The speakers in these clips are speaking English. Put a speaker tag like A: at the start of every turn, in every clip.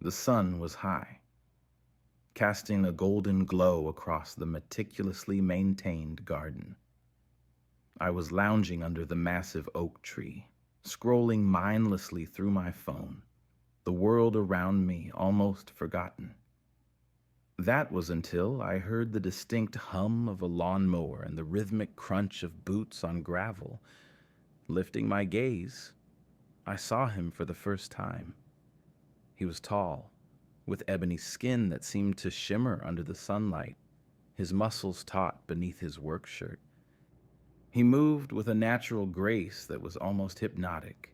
A: The sun was high, casting a golden glow across the meticulously maintained garden. I was lounging under the massive oak tree, scrolling mindlessly through my phone, the world around me almost forgotten. That was until I heard the distinct hum of a lawnmower and the rhythmic crunch of boots on gravel. Lifting my gaze, I saw him for the first time. He was tall, with ebony skin that seemed to shimmer under the sunlight, his muscles taut beneath his work shirt. He moved with a natural grace that was almost hypnotic,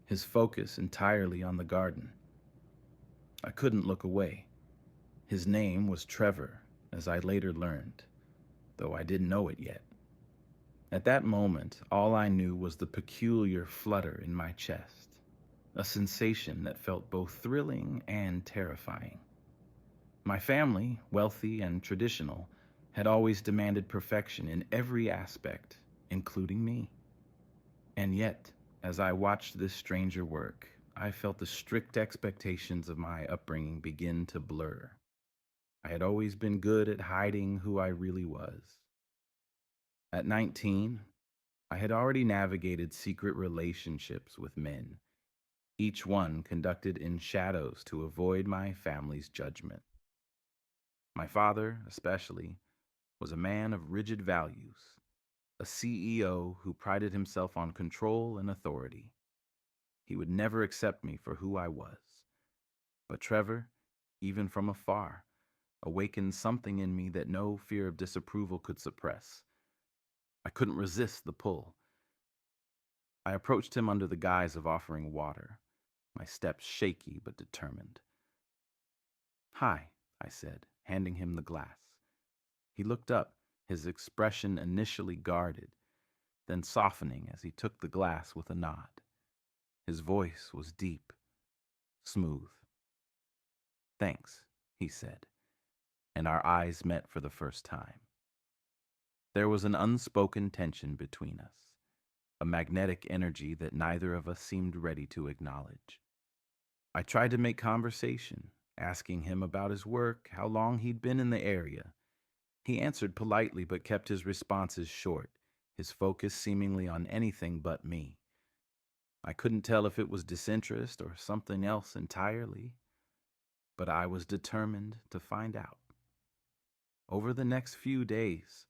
A: his focus entirely on the garden. I couldn't look away. His name was Trevor, as I later learned, though I didn't know it yet. At that moment, all I knew was the peculiar flutter in my chest, a sensation that felt both thrilling and terrifying. My family, wealthy and traditional, had always demanded perfection in every aspect, including me. And yet, as I watched this stranger work, I felt the strict expectations of my upbringing begin to blur. I had always been good at hiding who I really was. At 19, I had already navigated secret relationships with men, each one conducted in shadows to avoid my family's judgment. My father, especially, was a man of rigid values, a CEO who prided himself on control and authority. He would never accept me for who I was. But Trevor, even from afar, awakened something in me that no fear of disapproval could suppress. I couldn't resist the pull. I approached him under the guise of offering water, my steps shaky but determined. "Hi," I said, handing him the glass. He looked up, his expression initially guarded, then softening as he took the glass with a nod. His voice was deep, smooth. "Thanks," he said, and our eyes met for the first time. There was an unspoken tension between us, a magnetic energy that neither of us seemed ready to acknowledge. I tried to make conversation, asking him about his work, how long he'd been in the area. He answered politely but kept his responses short, his focus seemingly on anything but me. I couldn't tell if it was disinterest or something else entirely, but I was determined to find out. Over the next few days,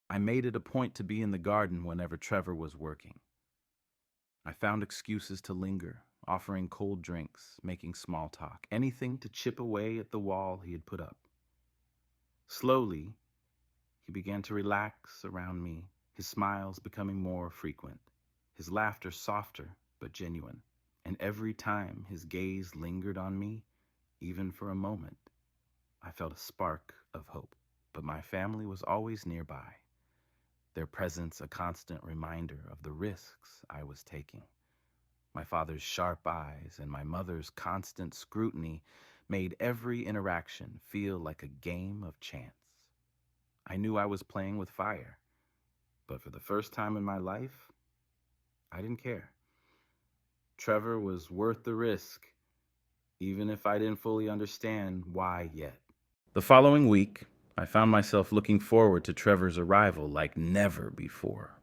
A: I made it a point to be in the garden whenever Trevor was working. I found excuses to linger, offering cold drinks, making small talk, anything to chip away at the wall he had put up. Slowly, he began to relax around me, his smiles becoming more frequent, his laughter softer but genuine. And every time his gaze lingered on me, even for a moment, I felt a spark of hope. But my family was always nearby, their presence a constant reminder of the risks I was taking. My father's sharp eyes and my mother's constant scrutiny made every interaction feel like a game of chance. I knew I was playing with fire, but for the first time in my life, I didn't care. Trevor was worth the risk, even if I didn't fully understand why yet. The following week, I found myself looking forward to Trevor's arrival like never before.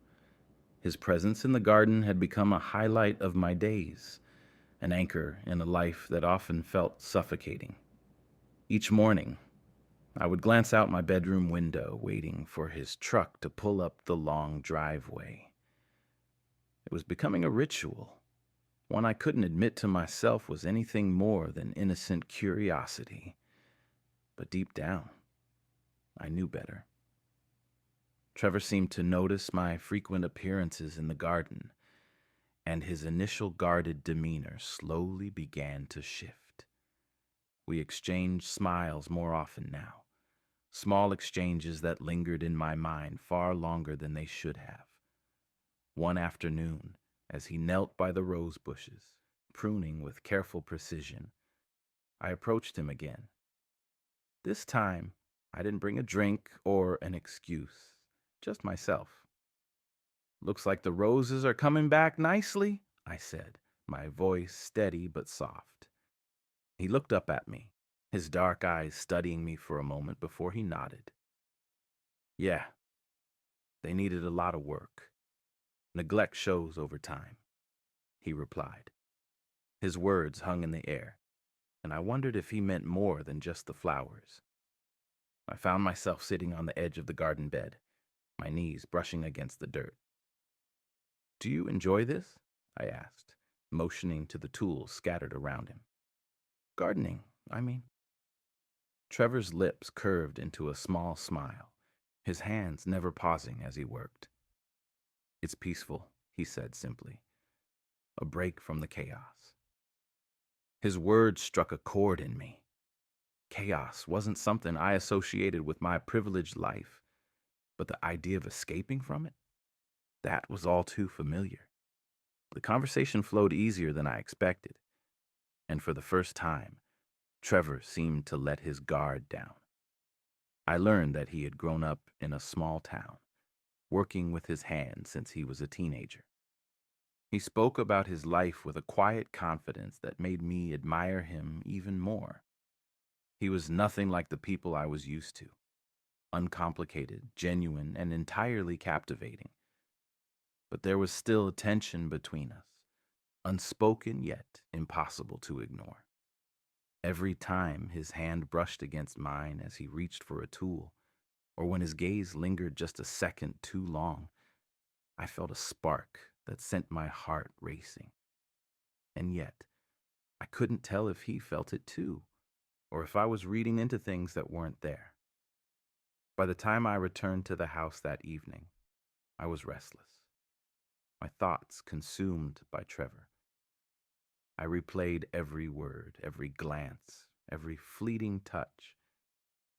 A: His presence in the garden had become a highlight of my days, an anchor in a life that often felt suffocating. Each morning, I would glance out my bedroom window, waiting for his truck to pull up the long driveway. It was becoming a ritual, one I couldn't admit to myself was anything more than innocent curiosity. But deep down, I knew better. Trevor seemed to notice my frequent appearances in the garden, and his initial guarded demeanor slowly began to shift. We exchanged smiles more often now, small exchanges that lingered in my mind far longer than they should have. One afternoon, as he knelt by the rose bushes, pruning with careful precision, I approached him again. This time, I didn't bring a drink or an excuse, just myself. "Looks like the roses are coming back nicely," I said, my voice steady but soft. He looked up at me, his dark eyes studying me for a moment before he nodded. Yeah, they needed a lot of work. Neglect shows over time, he replied. His words hung in the air, and I wondered if he meant more than just the flowers. I found myself sitting on the edge of the garden bed, my knees brushing against the dirt. Do you enjoy this? I asked, motioning to the tools scattered around him. Gardening, I mean. Trevor's lips curved into a small smile, his hands never pausing as he worked. It's peaceful, he said simply, a break from the chaos. His words struck a chord in me. Chaos wasn't something I associated with my privileged life, but the idea of escaping from it, that was all too familiar. The conversation flowed easier than I expected, and for the first time, Trevor seemed to let his guard down. I learned that he had grown up in a small town, working with his hands since he was a teenager. He spoke about his life with a quiet confidence that made me admire him even more. He was nothing like the people I was used to, uncomplicated, genuine, and entirely captivating. But there was still a tension between us, unspoken yet impossible to ignore. Every time his hand brushed against mine as he reached for a tool, or when his gaze lingered just a second too long, I felt a spark that sent my heart racing. And yet, I couldn't tell if he felt it too, or if I was reading into things that weren't there. By the time I returned to the house that evening, I was restless, my thoughts consumed by Trevor. I replayed every word, every glance, every fleeting touch,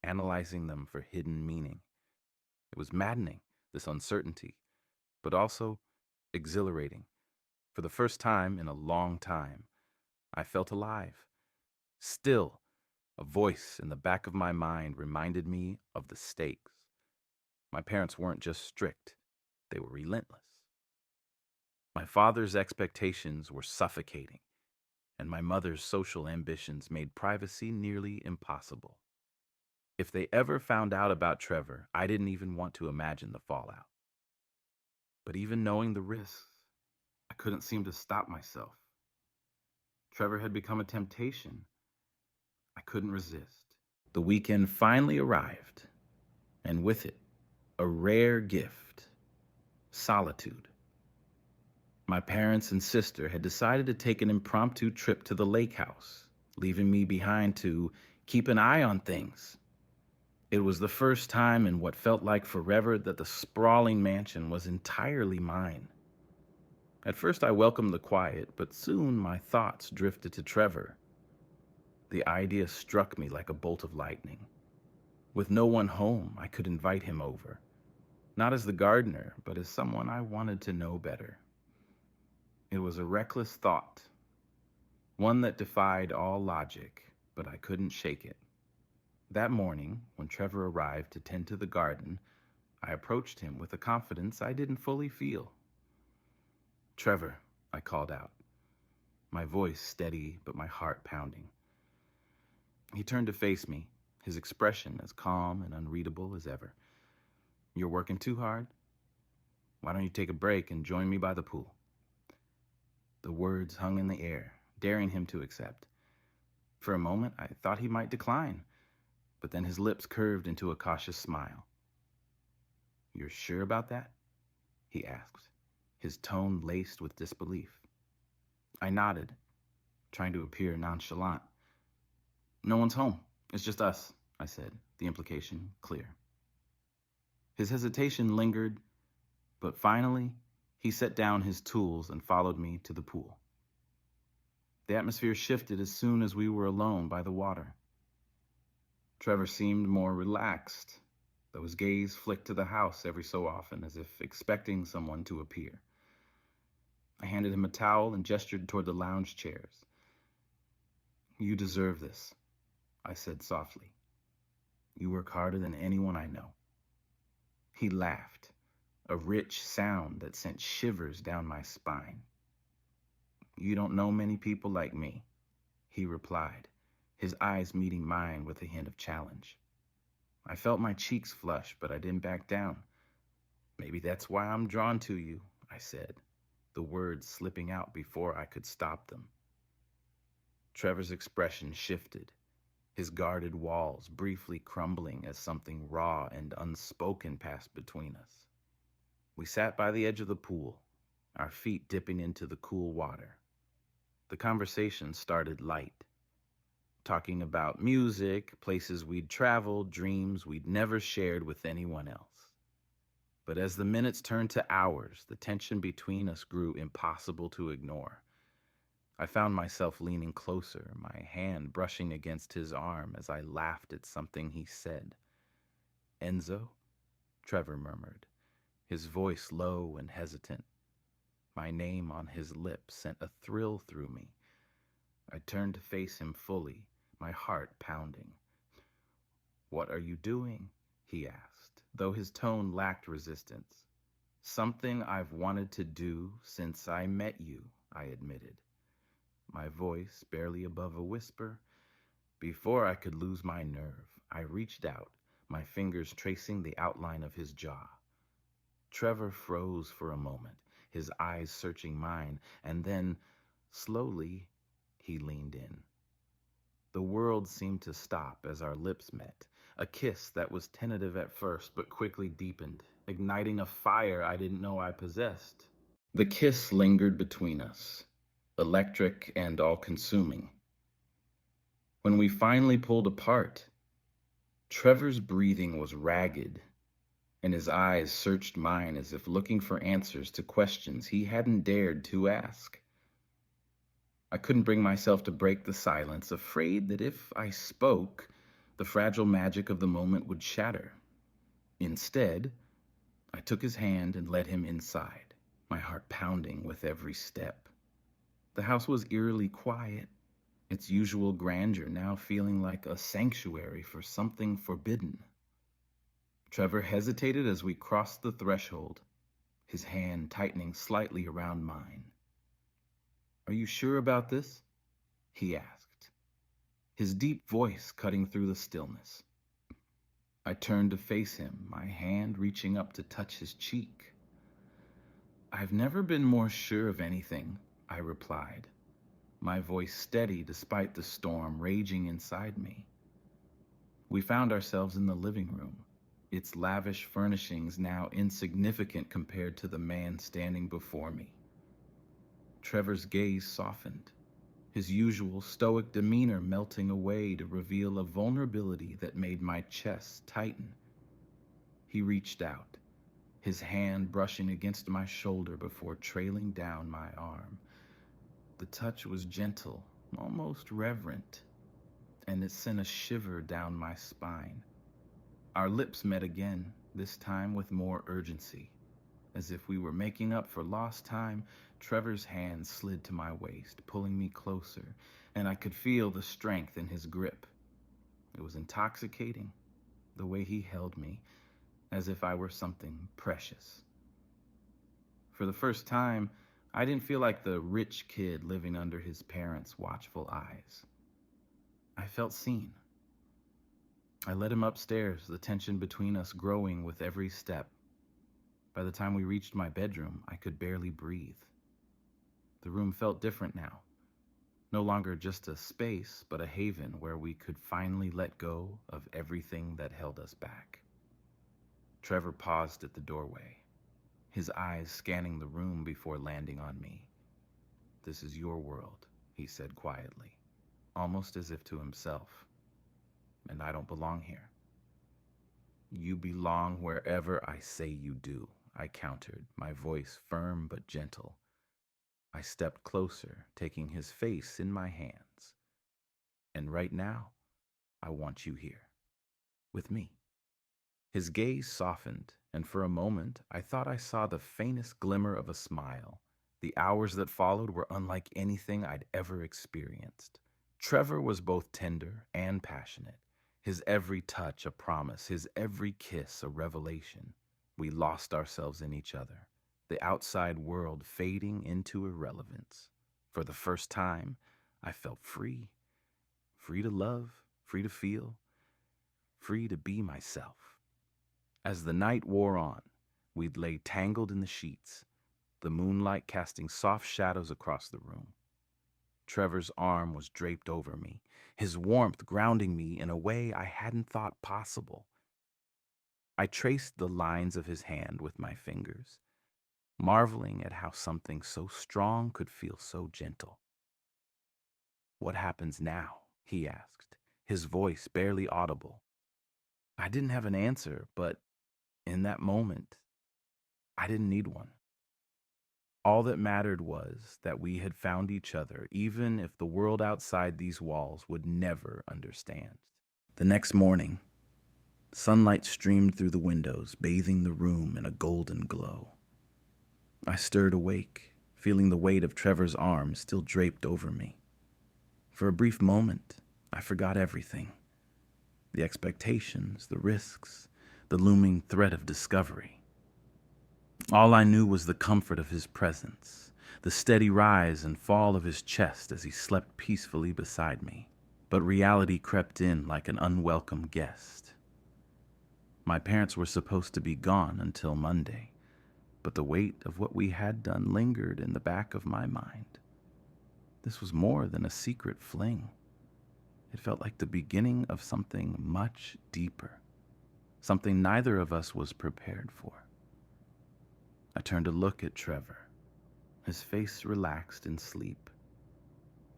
A: analyzing them for hidden meaning. It was maddening, this uncertainty, but also exhilarating. For the first time in a long time, I felt alive. Still, a voice in the back of my mind reminded me of the stakes. My parents weren't just strict, they were relentless. My father's expectations were suffocating, and my mother's social ambitions made privacy nearly impossible. If they ever found out about Trevor, I didn't even want to imagine the fallout. But even knowing the risks, I couldn't seem to stop myself. Trevor had become a temptation I couldn't resist. The weekend finally arrived, and with it, a rare gift: solitude. My parents and sister had decided to take an impromptu trip to the lake house, leaving me behind to keep an eye on things. It was the first time in what felt like forever that the sprawling mansion was entirely mine. At first I welcomed the quiet, but soon my thoughts drifted to Trevor. The idea struck me like a bolt of lightning. With no one home, I could invite him over. Not as the gardener, but as someone I wanted to know better. It was a reckless thought, one that defied all logic, but I couldn't shake it. That morning, when Trevor arrived to tend to the garden, I approached him with a confidence I didn't fully feel. "Trevor," I called out, my voice steady but my heart pounding. He turned to face me, his expression as calm and unreadable as ever. "You're working too hard? Why don't you take a break and join me by the pool?" The words hung in the air, daring him to accept. For a moment, I thought he might decline, but then his lips curved into a cautious smile. "You're sure about that?" he asked, his tone laced with disbelief. I nodded, trying to appear nonchalant. "No one's home. It's just us," I said, the implication clear. His hesitation lingered, but finally, he set down his tools and followed me to the pool. The atmosphere shifted as soon as we were alone by the water. Trevor seemed more relaxed, though his gaze flicked to the house every so often, as if expecting someone to appear. I handed him a towel and gestured toward the lounge chairs. "You deserve this," I said softly. "You work harder than anyone I know." He laughed, a rich sound that sent shivers down my spine. "You don't know many people like me," he replied, his eyes meeting mine with a hint of challenge. I felt my cheeks flush, but I didn't back down. "Maybe that's why I'm drawn to you," I said, the words slipping out before I could stop them. Trevor's expression shifted, his guarded walls briefly crumbling as something raw and unspoken passed between us. We sat by the edge of the pool, our feet dipping into the cool water. The conversation started light, talking about music, places we'd traveled, dreams we'd never shared with anyone else. But as the minutes turned to hours, the tension between us grew impossible to ignore. I found myself leaning closer, my hand brushing against his arm as I laughed at something he said. "Enzo?" Trevor murmured, his voice low and hesitant. My name on his lips sent a thrill through me. I turned to face him fully, my heart pounding. "What are you doing?" he asked, though his tone lacked resistance. "Something I've wanted to do since I met you," I admitted, my voice barely above a whisper. Before I could lose my nerve, I reached out, my fingers tracing the outline of his jaw. Trevor froze for a moment, his eyes searching mine, and then, slowly, he leaned in. The world seemed to stop as our lips met, a kiss that was tentative at first but quickly deepened, igniting a fire I didn't know I possessed. The kiss lingered between us, electric and all-consuming. When we finally pulled apart, Trevor's breathing was ragged, and his eyes searched mine as if looking for answers to questions he hadn't dared to ask. I couldn't bring myself to break the silence, afraid that if I spoke, the fragile magic of the moment would shatter. Instead, I took his hand and led him inside, my heart pounding with every step. The house was eerily quiet, its usual grandeur now feeling like a sanctuary for something forbidden. Trevor hesitated as we crossed the threshold, his hand tightening slightly around mine. "Are you sure about this?" he asked, his deep voice cutting through the stillness. I turned to face him, my hand reaching up to touch his cheek. "I've never been more sure of anything," I replied, my voice steady despite the storm raging inside me. We found ourselves in the living room, its lavish furnishings now insignificant compared to the man standing before me. Trevor's gaze softened, his usual stoic demeanor melting away to reveal a vulnerability that made my chest tighten. He reached out, his hand brushing against my shoulder before trailing down my arm. The touch was gentle, almost reverent, and it sent a shiver down my spine. Our lips met again, this time with more urgency. As if we were making up for lost time, Trevor's hand slid to my waist, pulling me closer, and I could feel the strength in his grip. It was intoxicating, the way he held me, as if I were something precious. For the first time, I didn't feel like the rich kid living under his parents' watchful eyes. I felt seen. I led him upstairs, the tension between us growing with every step. By the time we reached my bedroom, I could barely breathe. The room felt different now. No longer just a space, but a haven where we could finally let go of everything that held us back. Trevor paused at the doorway, his eyes scanning the room before landing on me. "This is your world," he said quietly, almost as if to himself. "And I don't belong here." "You belong wherever I say you do," I countered, my voice firm but gentle. I stepped closer, taking his face in my hands. "And right now, I want you here, with me." His gaze softened, and for a moment, I thought I saw the faintest glimmer of a smile. The hours that followed were unlike anything I'd ever experienced. Trevor was both tender and passionate, his every touch a promise, his every kiss a revelation. We lost ourselves in each other, the outside world fading into irrelevance. For the first time, I felt free. free to love, free to feel, free to be myself. As the night wore on, we'd lay tangled in the sheets, the moonlight casting soft shadows across the room. Trevor's arm was draped over me, his warmth grounding me in a way I hadn't thought possible. I traced the lines of his hand with my fingers, marveling at how something so strong could feel so gentle. "What happens now?" he asked, his voice barely audible. I didn't have an answer, but in that moment, I didn't need one. All that mattered was that we had found each other, even if the world outside these walls would never understand. The next morning, sunlight streamed through the windows, bathing the room in a golden glow. I stirred awake, feeling the weight of Trevor's arms still draped over me. For a brief moment, I forgot everything. The expectations, the risks, the looming threat of discovery. All I knew was the comfort of his presence, the steady rise and fall of his chest as he slept peacefully beside me. But reality crept in like an unwelcome guest. My parents were supposed to be gone until Monday, but the weight of what we had done lingered in the back of my mind. This was more than a secret fling. It felt like the beginning of something much deeper, something neither of us was prepared for. I turned to look at Trevor. His face relaxed in sleep,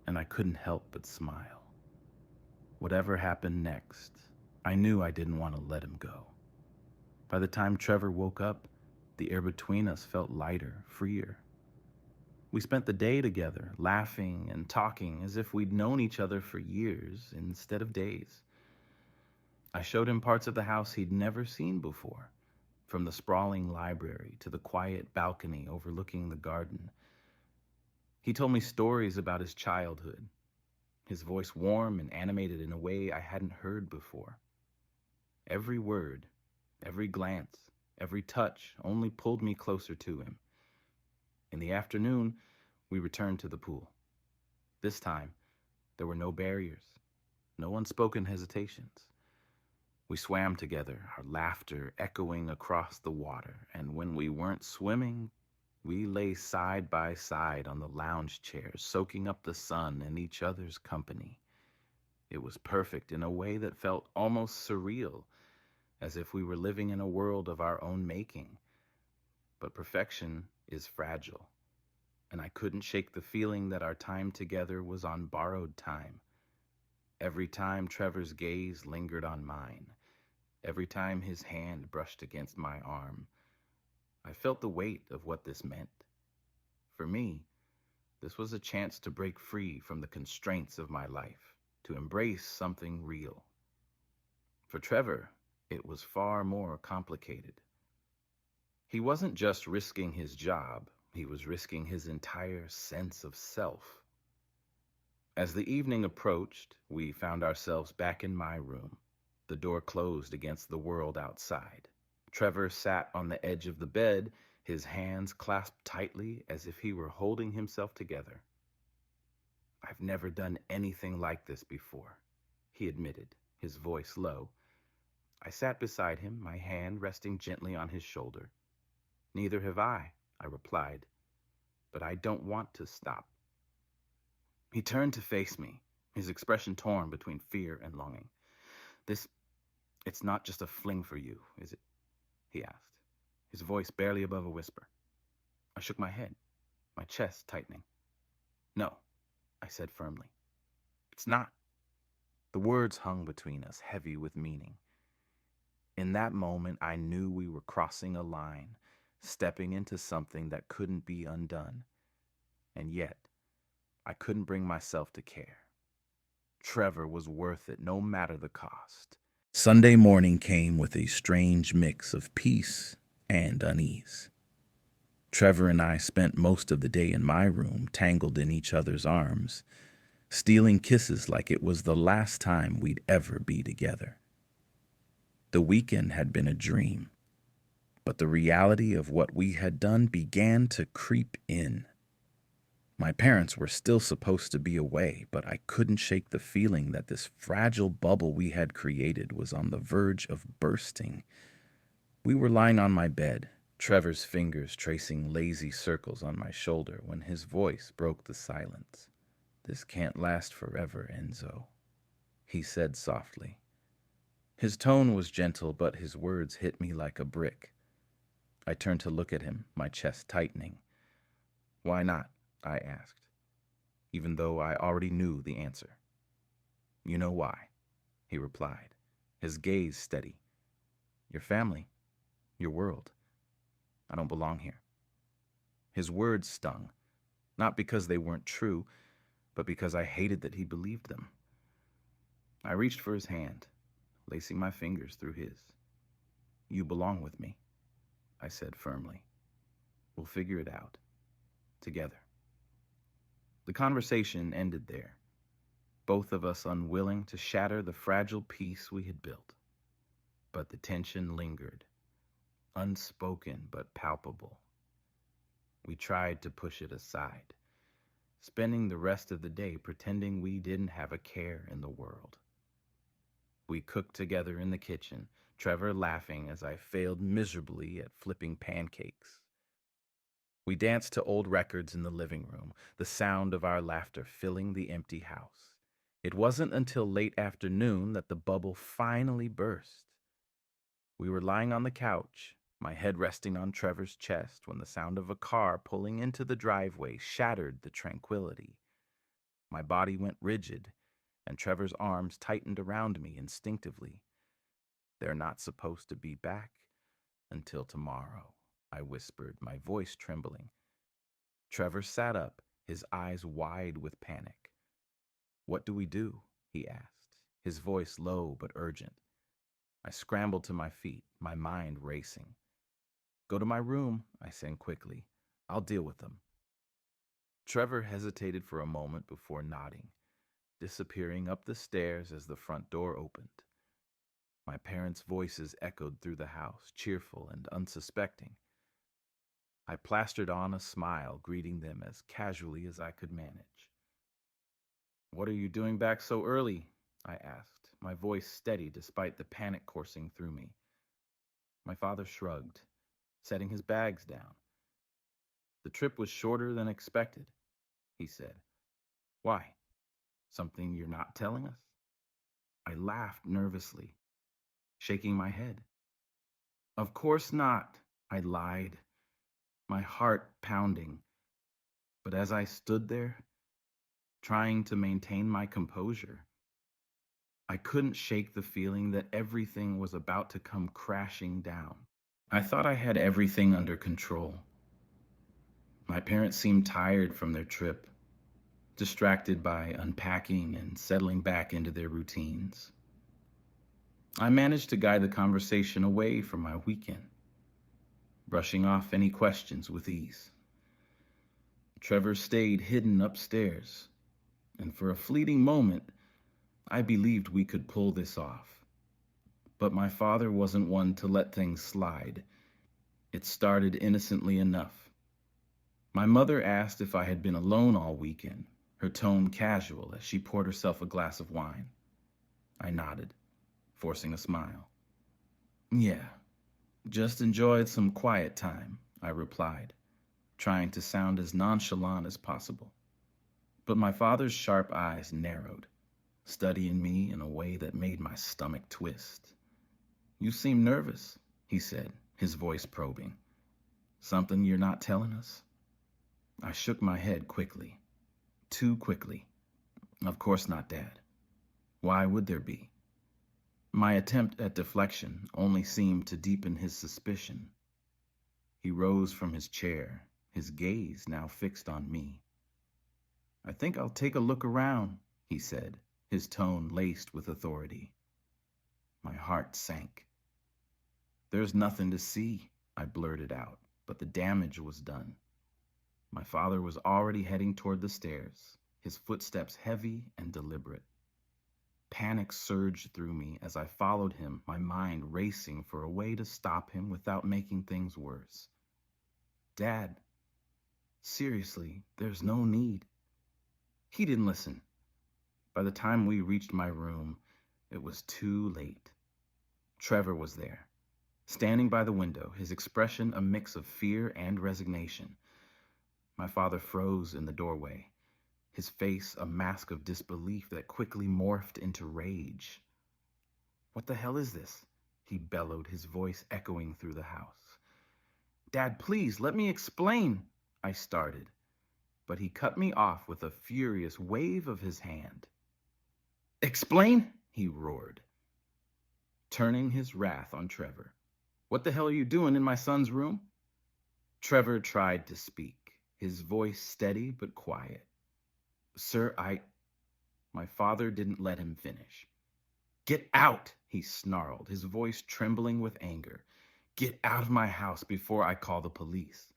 A: and I couldn't help but smile. Whatever happened next, I knew I didn't want to let him go. By the time Trevor woke up, the air between us felt lighter, freer. We spent the day together, laughing and talking as if we'd known each other for years instead of days. I showed him parts of the house he'd never seen before, from the sprawling library to the quiet balcony overlooking the garden. He told me stories about his childhood, his voice warm and animated in a way I hadn't heard before. Every word, every glance, every touch only pulled me closer to him. In the afternoon, we returned to the pool. This time, there were no barriers, no unspoken hesitations. We swam together, our laughter echoing across the water, and when we weren't swimming, we lay side by side on the lounge chairs, soaking up the sun in each other's company. It was perfect in a way that felt almost surreal, as if we were living in a world of our own making. But perfection is fragile, and I couldn't shake the feeling that our time together was on borrowed time. Every time Trevor's gaze lingered on mine, every time his hand brushed against my arm, I felt the weight of what this meant. For me, this was a chance to break free from the constraints of my life, to embrace something real. For Trevor, it was far more complicated. He wasn't just risking his job, he was risking his entire sense of self. As the evening approached, we found ourselves back in my room, the door closed against the world outside. Trevor sat on the edge of the bed, his hands clasped tightly as if he were holding himself together. "I've never done anything like this before," he admitted, his voice low. I sat beside him, my hand resting gently on his shoulder. "Neither have I," I replied, "but I don't want to stop." He turned to face me, his expression torn between fear and longing. It's not just a fling for you, is it?" he asked, his voice barely above a whisper. I shook my head, my chest tightening. "No," I said firmly. "It's not." The words hung between us, heavy with meaning. In that moment, I knew we were crossing a line, stepping into something that couldn't be undone. And yet, I couldn't bring myself to care. Trevor was worth it, no matter the cost. Sunday morning came with a strange mix of peace and unease. Trevor and I spent most of the day in my room, tangled in each other's arms, stealing kisses like it was the last time we'd ever be together. The weekend had been a dream, but the reality of what we had done began to creep in. My parents were still supposed to be away, but I couldn't shake the feeling that this fragile bubble we had created was on the verge of bursting. We were lying on my bed, Trevor's fingers tracing lazy circles on my shoulder, when his voice broke the silence. "This can't last forever, Enzo," he said softly. His tone was gentle, but his words hit me like a brick. I turned to look at him, my chest tightening. "Why not?" I asked, even though I already knew the answer. "You know why," he replied, his gaze steady. "Your family, your world. I don't belong here." His words stung, not because they weren't true, but because I hated that he believed them. I reached for his hand, lacing my fingers through his. "You belong with me," I said firmly. "We'll figure it out. Together." The conversation ended there, both of us unwilling to shatter the fragile peace we had built. But the tension lingered, unspoken but palpable. We tried to push it aside, spending the rest of the day pretending we didn't have a care in the world. We cooked together in the kitchen, Trevor laughing as I failed miserably at flipping pancakes. We danced to old records in the living room, the sound of our laughter filling the empty house. It wasn't until late afternoon that the bubble finally burst. We were lying on the couch, my head resting on Trevor's chest, when the sound of a car pulling into the driveway shattered the tranquility. My body went rigid, and Trevor's arms tightened around me instinctively. "They're not supposed to be back until tomorrow," I whispered, my voice trembling. Trevor sat up, his eyes wide with panic. "What do we do?" he asked, his voice low but urgent. I scrambled to my feet, my mind racing. "Go to my room," I said quickly. "I'll deal with them." Trevor hesitated for a moment before nodding, disappearing up the stairs as the front door opened. My parents' voices echoed through the house, cheerful and unsuspecting. I plastered on a smile, greeting them as casually as I could manage. "What are you doing back so early?" I asked, my voice steady despite the panic coursing through me. My father shrugged, setting his bags down. "The trip was shorter than expected," he said. "Why? Something you're not telling us?" I laughed nervously, shaking my head. "Of course not," I lied, my heart pounding. But as I stood there, trying to maintain my composure, I couldn't shake the feeling that everything was about to come crashing down. I thought I had everything under control. My parents seemed tired from their trip, distracted by unpacking and settling back into their routines. I managed to guide the conversation away from my weekend, brushing off any questions with ease. Trevor stayed hidden upstairs, and for a fleeting moment, I believed we could pull this off. But my father wasn't one to let things slide. It started innocently enough. My mother asked if I had been alone all weekend, her tone casual as she poured herself a glass of wine. I nodded, forcing a smile. "Yeah, just enjoyed some quiet time," I replied, trying to sound as nonchalant as possible. But my father's sharp eyes narrowed, studying me in a way that made my stomach twist. "You seem nervous," he said, his voice probing. "Something you're not telling us?" I shook my head quickly. Too quickly. "Of course not, Dad. Why would there be?" My attempt at deflection only seemed to deepen his suspicion. He rose from his chair, his gaze now fixed on me. "I think I'll take a look around," he said, his tone laced with authority. My heart sank. "There's nothing to see," I blurted out, but the damage was done. My father was already heading toward the stairs, his footsteps heavy and deliberate. Panic surged through me as I followed him, my mind racing for a way to stop him without making things worse. "Dad, Seriously, there's no need. He didn't listen. By the time we reached my room, it was too late. Trevor was there, standing by the window, his expression a mix of fear and resignation. My father froze in the doorway, his face a mask of disbelief that quickly morphed into rage. "What the hell is this?" he bellowed, his voice echoing through the house. "Dad, please, let me explain," I started, but he cut me off with a furious wave of his hand. "Explain?" he roared, turning his wrath on Trevor. "What the hell are you doing in my son's room?" Trevor tried to speak, his voice steady but quiet. "Sir, My father didn't let him finish. "Get out," he snarled, his voice trembling with anger. "Get out of my house before I call the police."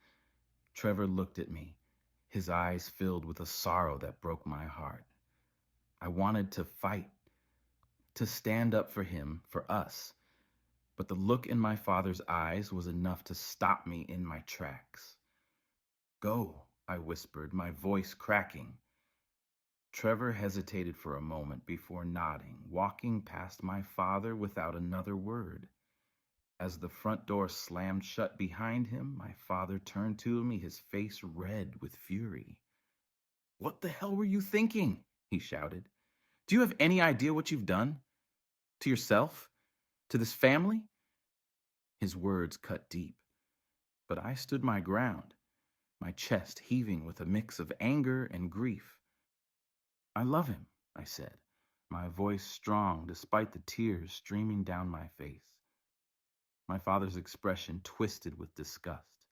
A: Trevor looked at me, his eyes filled with a sorrow that broke my heart. I wanted to fight, to stand up for him, for us. But the look in my father's eyes was enough to stop me in my tracks. "Go," I whispered, my voice cracking. Trevor hesitated for a moment before nodding, walking past my father without another word. As the front door slammed shut behind him, my father turned to me, his face red with fury. "What the hell were you thinking?" he shouted. "Do you have any idea what you've done? To yourself? To this family?" His words cut deep, but I stood my ground, my chest heaving with a mix of anger and grief. "I love him," I said, my voice strong despite the tears streaming down my face. My father's expression twisted with disgust.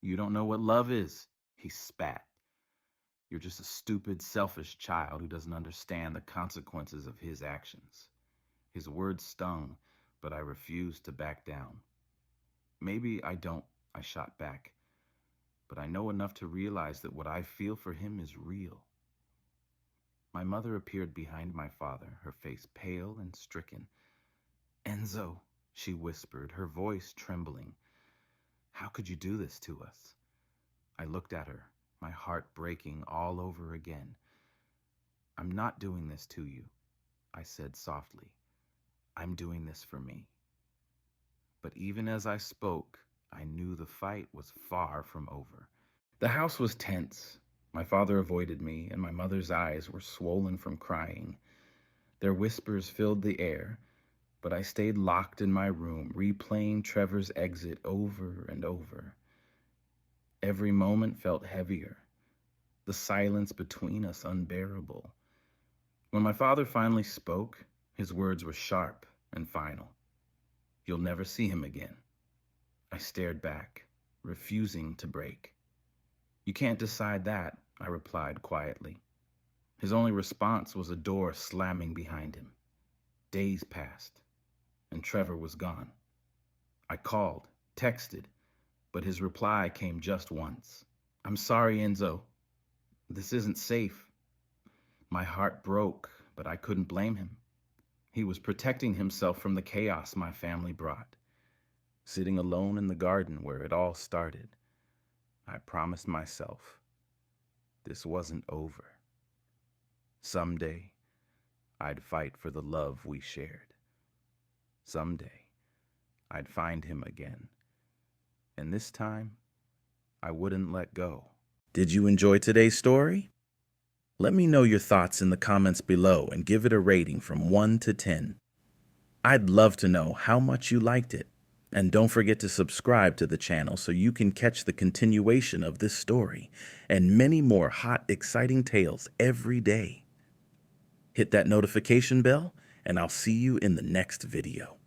A: "You don't know what love is," he spat. "You're just a stupid, selfish child who doesn't understand the consequences of his actions." His words stung, but I refused to back down. "Maybe I don't," I shot back, "but I know enough to realize that what I feel for him is real." My mother appeared behind my father, her face pale and stricken. "Enzo," she whispered, her voice trembling. "How could you do this to us?" I looked at her, my heart breaking all over again. "I'm not doing this to you," I said softly. "I'm doing this for me." But even as I spoke, I knew the fight was far from over. The house was tense. My father avoided me, and my mother's eyes were swollen from crying. Their whispers filled the air, but I stayed locked in my room, replaying Trevor's exit over and over. Every moment felt heavier, the silence between us unbearable. When my father finally spoke, his words were sharp and final. "You'll never see him again." I stared back, refusing to break. "You can't decide that," I replied quietly. His only response was a door slamming behind him. Days passed, and Trevor was gone. I called, texted, but his reply came just once. "I'm sorry, Enzo. This isn't safe." My heart broke, but I couldn't blame him. He was protecting himself from the chaos my family brought. Sitting alone in the garden where it all started, I promised myself this wasn't over. Someday, I'd fight for the love we shared. Someday, I'd find him again. And this time, I wouldn't let go. Did you enjoy today's story? Let me know your thoughts in the comments below and give it a rating from 1 to 10. I'd love to know how much you liked it. And don't forget to subscribe to the channel so you can catch the continuation of this story and many more hot, exciting tales every day. Hit that notification bell, and I'll see you in the next video.